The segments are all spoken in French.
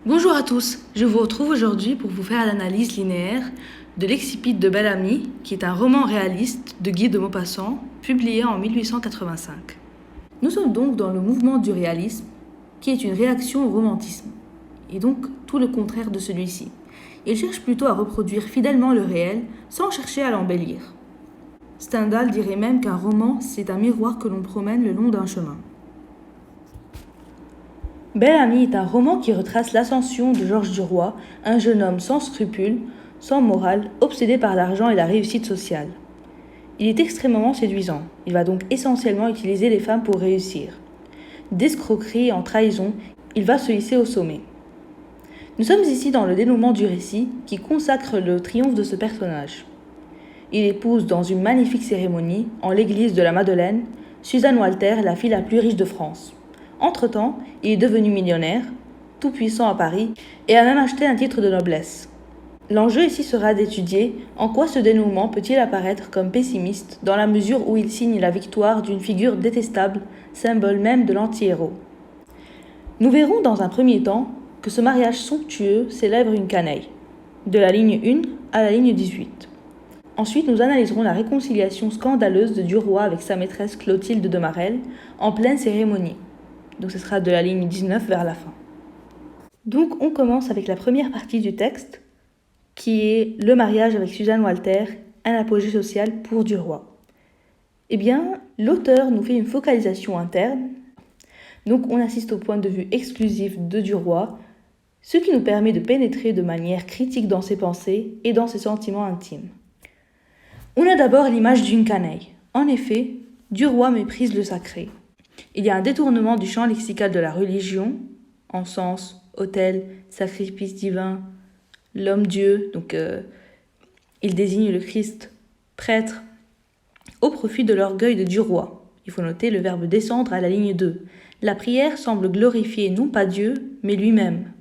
Bonjour à tous, je vous retrouve aujourd'hui pour vous faire l'analyse linéaire de l'Excipit de Bel-Ami, qui est un roman réaliste de Guy de Maupassant, publié en 1885. Nous sommes donc dans le mouvement du réalisme, qui est une réaction au romantisme, et donc tout le contraire de celui-ci. Il cherche plutôt à reproduire fidèlement le réel, sans chercher à l'embellir. Stendhal dirait même qu'un roman, c'est un miroir que l'on promène le long d'un chemin. Bel-Ami est un roman qui retrace l'ascension de Georges Duroy, un jeune homme sans scrupules, sans morale, obsédé par l'argent et la réussite sociale. Il est extrêmement séduisant. Il va donc essentiellement utiliser les femmes pour réussir. D'escroquerie en trahison, il va se hisser au sommet. Nous sommes ici dans le dénouement du récit qui consacre le triomphe de ce personnage. Il épouse dans une magnifique cérémonie, en l'église de la Madeleine, Suzanne Walter, la fille la plus riche de France. Entre-temps, il est devenu millionnaire, tout puissant à Paris, et a même acheté un titre de noblesse. L'enjeu ici sera d'étudier en quoi ce dénouement peut-il apparaître comme pessimiste dans la mesure où il signe la victoire d'une figure détestable, symbole même de l'anti-héros. Nous verrons dans un premier temps que ce mariage somptueux célèbre une canaille, de la ligne 1 à la ligne 18. Ensuite, nous analyserons la réconciliation scandaleuse de Duroy avec sa maîtresse Clotilde de Marelle en pleine cérémonie. Donc ce sera de la ligne 19 vers la fin. Donc on commence avec la première partie du texte, qui est le mariage avec Suzanne Walter, un apogée social pour Duroy. Eh bien, l'auteur nous fait une focalisation interne, donc on assiste au point de vue exclusif de Duroy, ce qui nous permet de pénétrer de manière critique dans ses pensées et dans ses sentiments intimes. On a d'abord l'image d'une canaille. En effet, Duroy méprise le sacré. Il y a un détournement du champ lexical de la religion, encens, autel, sacrifice divin, l'homme-dieu, donc il désigne le Christ, prêtre, au profit de l'orgueil de Duroy. Il faut noter le verbe descendre à la ligne 2. La prière semble glorifier non pas Dieu, mais lui-même.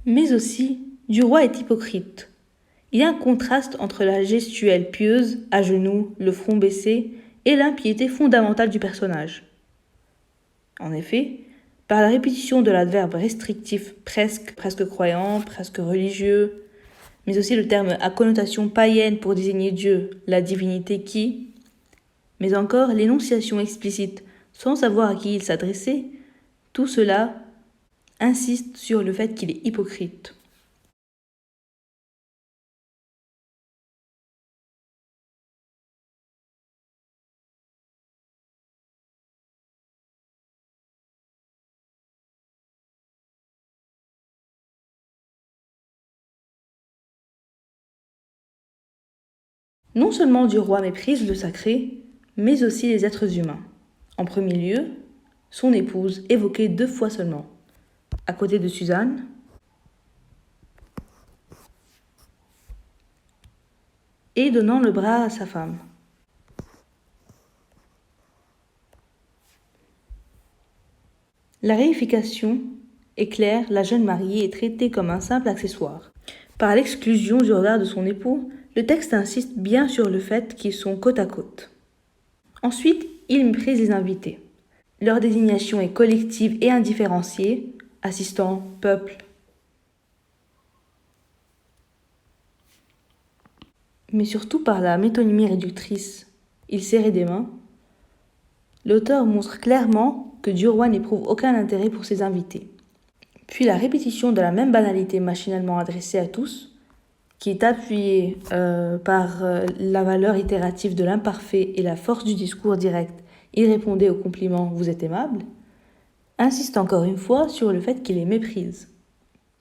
Mais aussi, Duroy est hypocrite. Il y a un contraste entre la gestuelle pieuse, à genoux, le front baissé, et l'impiété fondamentale du personnage. En effet, par la répétition de l'adverbe restrictif presque croyant, presque religieux, mais aussi le terme à connotation païenne pour désigner Dieu, la divinité qui, mais encore l'énonciation explicite sans savoir à qui il s'adressait, tout cela insiste sur le fait qu'il est hypocrite. Non seulement Duroy méprise le sacré, mais aussi les êtres humains. En premier lieu, son épouse, évoquée 2 fois seulement, à côté de Suzanne, et donnant le bras à sa femme. La réification est claire, la jeune mariée est traitée comme un simple accessoire. Par l'exclusion du regard de son époux, le texte insiste bien sur le fait qu'ils sont côte à côte. Ensuite, il méprise les invités. Leur désignation est collective et indifférenciée, assistants, peuple. Mais surtout par la métonymie réductrice, il serrait des mains, l'auteur montre clairement que Duroy n'éprouve aucun intérêt pour ses invités. Puis la répétition de la même banalité machinalement adressée à tous, qui est appuyée par la valeur itérative de l'imparfait et la force du discours direct, il répondait au compliment « vous êtes aimable », insiste encore une fois sur le fait qu'il les méprise.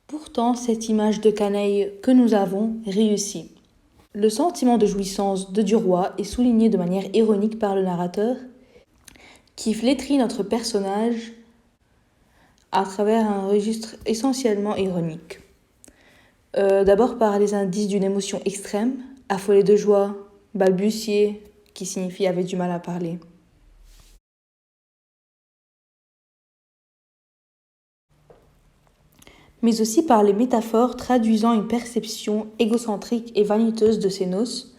Pourtant, cette image de canaille que nous avons réussit. Le sentiment de jouissance de Duroy est souligné de manière ironique par le narrateur, qui flétrit notre personnage à travers un registre essentiellement ironique. D'abord par les indices d'une émotion extrême, affolé de joie, balbutier, qui signifie avait du mal à parler. mais aussi par les métaphores traduisant une perception égocentrique et vaniteuse de ses noces.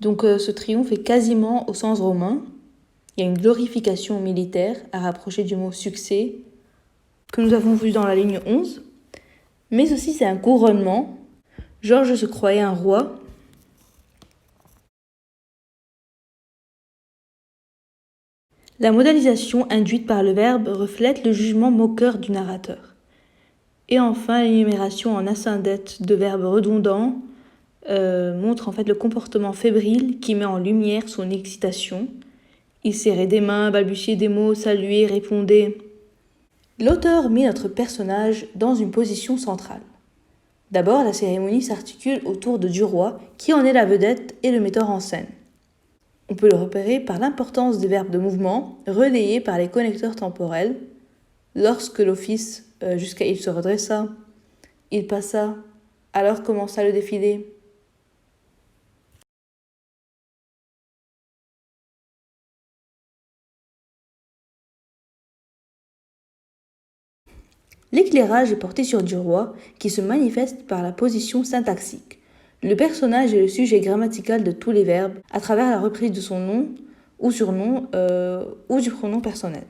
Donc ce triomphe est quasiment au sens romain. Il y a une glorification militaire à rapprocher du mot succès que nous avons vu dans la ligne 11, mais aussi c'est un couronnement. Georges se croyait un roi. La modalisation induite par le verbe reflète le jugement moqueur du narrateur. Et enfin, l'énumération en ascendette de verbes redondants montre en fait le comportement fébrile qui met en lumière son excitation. Il serrait des mains, balbutiait des mots, saluait, répondait. L'auteur met notre personnage dans une position centrale. D'abord, la cérémonie s'articule autour de Duroy, qui en est la vedette et le metteur en scène. On peut le repérer par l'importance des verbes de mouvement, relayés par les connecteurs temporels. Lorsque l'office, jusqu'à il se redressa, il passa, alors commença le défilé. L'éclairage est porté sur Duroy, qui se manifeste par la position syntaxique. Le personnage est le sujet grammatical de tous les verbes, à travers la reprise de son nom ou surnom ou du pronom personnel.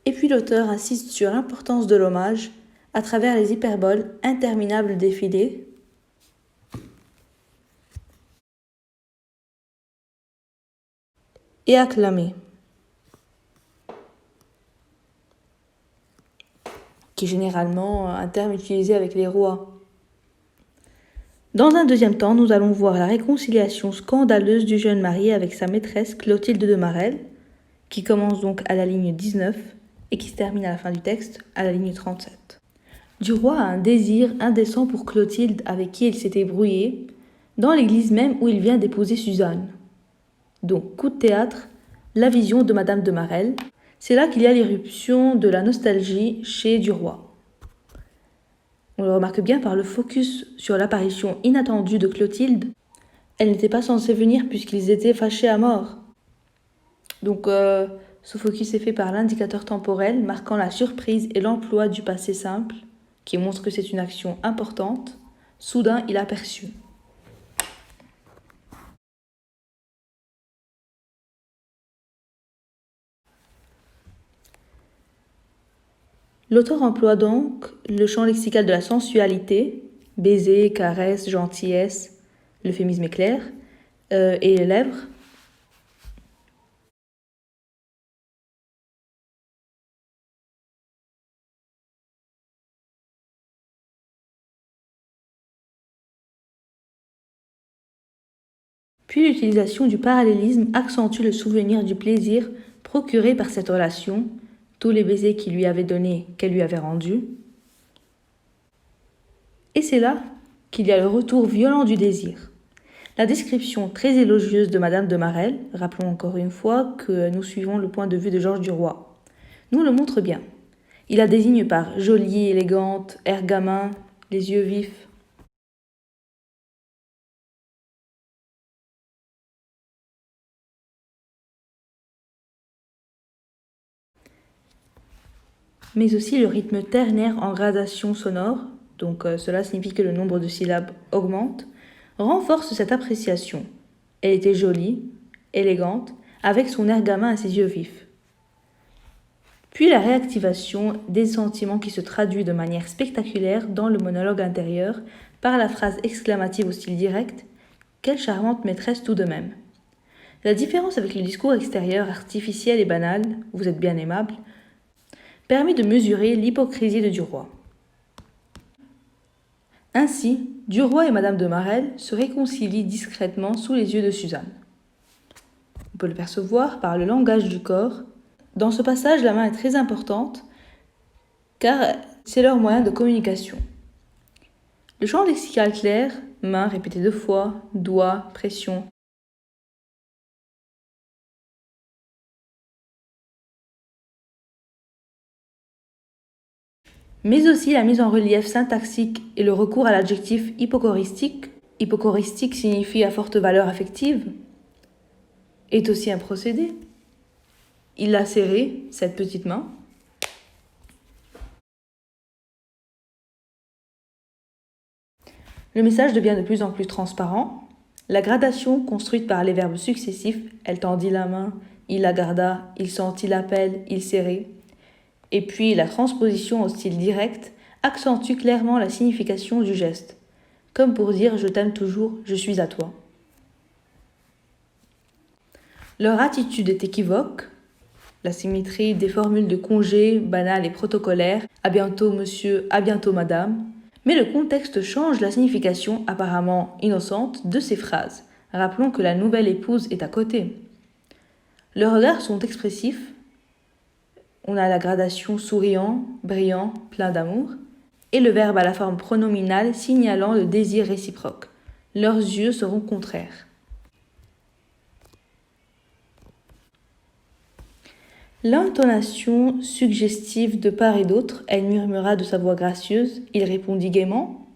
Et puis l'auteur insiste sur l'importance de l'hommage à travers les hyperboles interminables défilés. Et acclamé, qui est généralement un terme utilisé avec les rois. Dans un deuxième temps, nous allons voir la réconciliation scandaleuse du jeune marié avec sa maîtresse Clotilde de Marelle, qui commence donc à la ligne 19 et qui se termine à la fin du texte à la ligne 37. Duroy a un désir indécent pour Clotilde avec qui il s'était brouillé, dans l'église même où il vient d'épouser Suzanne. Donc, coup de théâtre, la vision de Madame de Marelle. C'est là qu'il y a l'irruption de la nostalgie chez Duroy. On le remarque bien par le focus sur l'apparition inattendue de Clotilde. Elle n'était pas censée venir puisqu'ils étaient fâchés à mort. Donc, ce focus est fait par l'indicateur temporel marquant la surprise et l'emploi du passé simple, qui montre que c'est une action importante. Soudain, il aperçut. L'auteur emploie donc le champ lexical de la sensualité, baiser, caresse, gentillesse, l'euphémisme est clair, et les lèvres. Puis l'utilisation du parallélisme accentue le souvenir du plaisir procuré par cette relation, tous les baisers qu'il lui avait donnés, qu'elle lui avait rendus. Et c'est là qu'il y a le retour violent du désir. La description très élogieuse de Madame de Marelle, rappelons encore une fois que nous suivons le point de vue de Georges Duroy, nous le montre bien. Il la désigne par jolie, élégante, air gamin, les yeux vifs. Mais aussi le rythme ternaire en gradation sonore, donc cela signifie que le nombre de syllabes augmente, renforce cette appréciation. Elle était jolie, élégante, avec son air gamin et ses yeux vifs. Puis la réactivation des sentiments qui se traduit de manière spectaculaire dans le monologue intérieur par la phrase exclamative au style direct « Quelle charmante maîtresse tout de même !» La différence avec le discours extérieur artificiel et banal « Vous êtes bien aimable » permet de mesurer l'hypocrisie de Duroy. Ainsi, Duroy et Madame de Marelle se réconcilient discrètement sous les yeux de Suzanne. On peut le percevoir par le langage du corps. Dans ce passage, la main est très importante car c'est leur moyen de communication. Le champ lexical clair, main répétée 2 fois, doigt, pression, mais aussi la mise en relief syntaxique et le recours à l'adjectif hypocoristique. Hypocoristique signifie à forte valeur affective, est aussi un procédé. Il l'a serré, cette petite main. Le message devient de plus en plus transparent. La gradation construite par les verbes successifs, elle tendit la main, il la garda, il sentit l'appel, il serrait, et puis la transposition au style direct accentue clairement la signification du geste, comme pour dire je t'aime toujours, je suis à toi. Leur attitude est équivoque. La symétrie des formules de congé banales et protocolaires, à bientôt monsieur, à bientôt madame, mais le contexte change la signification apparemment innocente de ces phrases. Rappelons que la nouvelle épouse est à côté. Leurs regards sont expressifs. On a la gradation souriant, brillant, plein d'amour, et le verbe à la forme pronominale signalant le désir réciproque. Leurs yeux seront contraires. L'intonation suggestive de part et d'autre, elle murmura de sa voix gracieuse, il répondit gaiement.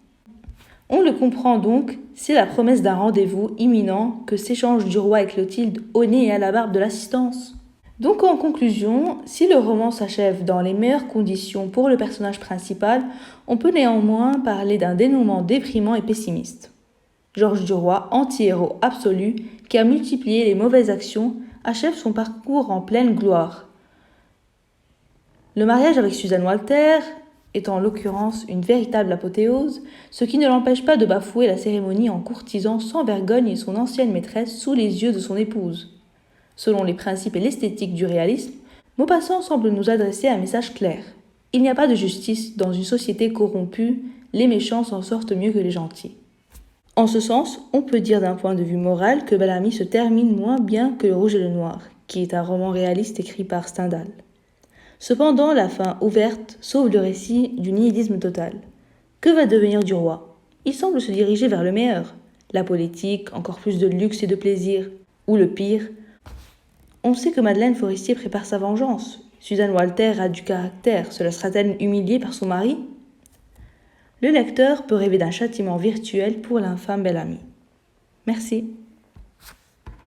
On le comprend donc, c'est la promesse d'un rendez-vous imminent que s'échange du roi et Clotilde au nez et à la barbe de l'assistance. Donc en conclusion, si le roman s'achève dans les meilleures conditions pour le personnage principal, on peut néanmoins parler d'un dénouement déprimant et pessimiste. Georges Duroy, anti-héros absolu, qui a multiplié les mauvaises actions, achève son parcours en pleine gloire. Le mariage avec Suzanne Walter est en l'occurrence une véritable apothéose, ce qui ne l'empêche pas de bafouer la cérémonie en courtisant sans vergogne son ancienne maîtresse sous les yeux de son épouse. Selon les principes et l'esthétique du réalisme, Maupassant semble nous adresser un message clair. Il n'y a pas de justice dans une société corrompue, les méchants s'en sortent mieux que les gentils. En ce sens, on peut dire d'un point de vue moral que Bel Ami se termine moins bien que Le Rouge et le Noir, qui est un roman réaliste écrit par Stendhal. Cependant, la fin ouverte sauve le récit du nihilisme total. Que va devenir du roi ? Il semble se diriger vers le meilleur. La politique, encore plus de luxe et de plaisir. Ou le pire. On sait que Madeleine Forestier prépare sa vengeance. Suzanne Walter a du caractère. Se laissera-t-elle humilier par son mari ? Le lecteur peut rêver d'un châtiment virtuel pour l'infâme Bel Ami. Merci.